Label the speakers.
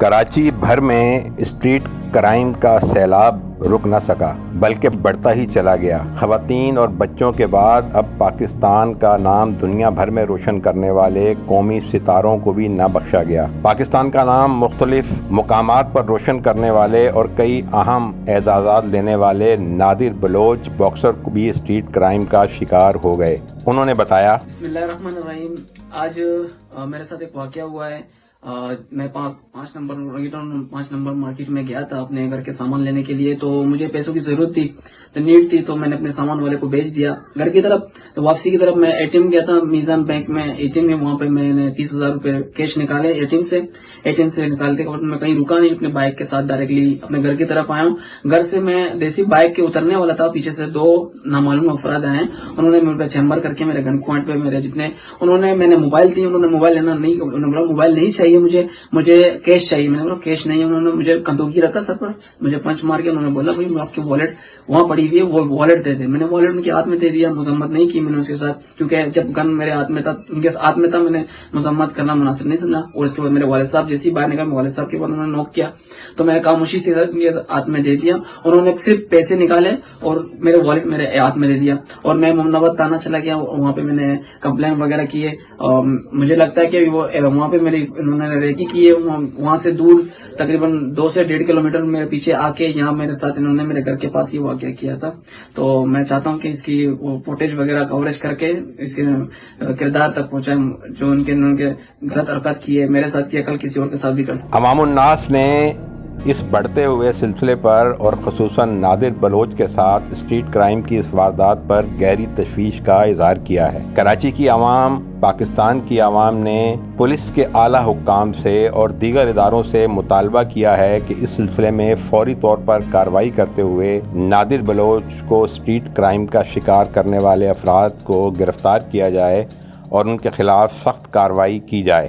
Speaker 1: کراچی بھر میں street crime کا سیلاب رک نہ سکا بلکہ بڑھتا ہی چلا گیا۔ خواتین اور بچوں کے بعد اب پاکستان کا نام دنیا بھر میں روشن کرنے والے قومی ستاروں کو بھی نہ بخشا گیا۔ پاکستان کا نام مختلف مقامات پر روشن کرنے والے اور کئی اہم اعزازات لینے والے نادر بلوچ باکسر کو بھی اسٹریٹ کرائم کا شکار ہو گئے۔ انہوں نے بتایا،
Speaker 2: بسم اللہ الرحمن الرحیم۔ آج میرے ساتھ ایک واقعہ ہوا ہے۔ میں 5 نمبر مارکیٹ میں گیا تھا اپنے گھر کے سامان لینے کے لیے، تو مجھے پیسوں کی ضرورت تھی، نیڈ تھی، تو میں نے اپنے سامان والے کو بھیج دیا گھر کی طرف۔ تو واپسی کی طرف میں اے ٹی ایم گیا تھا، میزان بینک میں اے ٹی ایم ہے، وہاں پہ میں نے 30,000 روپے کیش نکالے اے ٹی ایم سے نکالتے وقت میں کہیں رکا نہیں، اپنے بائک کے ساتھ ڈائریکٹلی اپنے گھر کی طرف آیا ہوں۔ گھر سے میں جیسی بائک کے اترنے والا تھا، پیچھے سے 2 نامعلوم افراد آئے ہیں۔ انہوں نے میرے پہ چیمبر کر کے میرے گن پوائنٹ پہ میرے جتنے میں نے موبائل دی، انہوں نے موبائل لینا نہیں، موبائل نہیں چاہیے مجھے کیش چاہیے۔ میں نے بولا کیش نہیں ہے۔ انہوں نے مجھے کندوکی رکھا سر پر، مجھے پنچ مار کے انہوں نے بولا بھائی آپ کی والٹ وہاں پڑی ہوئی ہے، وہ والٹ دے دے۔ میں نے والٹ ان کے ہاتھ میں دے دیا، مذمت نہیں کی میں نے اس کے ساتھ، کیونکہ جب گن میرے ہاتھ میں تھا، ان کے ہاتھ میں تھا، میں نے مذمت کرنا مناسب نہیں سمجھا۔ اور اس کے بعد میرے والد صاحب جیسی باہر نکل، والد صاحب کے بعد انہوں نے نوک کیا، تو میں خاموشی سے ہاتھ میں دے دیا۔ انہوں نے صرف پیسے نکالے اور میرے والد میرے ہاتھ میں دے دیا، اور میں ممنوع تھانہ چلا گیا۔ وہاں پہ میں نے کمپلین وغیرہ کی ہے۔ مجھے لگتا ہے کہ وہاں پہ انہوں نے ریکی کی ہے، وہاں سے دور تقریباً 2 سے 1.5 کلومیٹر میرے پیچھے آ کے یہاں میرے ساتھ انہوں نے میرے گھر کے پاس یہ واقعہ کیا تھا۔ تو میں چاہتا ہوں کہ اس کی فوٹیج وغیرہ کوریج کر کے اس کے کردار تک پہنچائیں، جو ان کے غلط حرکت کی ہے، میرے ساتھ کیا، کل کسی اور کے ساتھ بھی کر سکتے۔
Speaker 1: عوام الناس نے اس بڑھتے ہوئے سلسلے پر اور خصوصاً نادر بلوچ کے ساتھ اسٹریٹ کرائم کی اس واردات پر گہری تشویش کا اظہار کیا ہے۔ کراچی کی عوام، پاکستان کی عوام نے پولیس کے اعلیٰ حکام سے اور دیگر اداروں سے مطالبہ کیا ہے کہ اس سلسلے میں فوری طور پر کارروائی کرتے ہوئے نادر بلوچ کو اسٹریٹ کرائم کا شکار کرنے والے افراد کو گرفتار کیا جائے اور ان کے خلاف سخت کارروائی کی جائے۔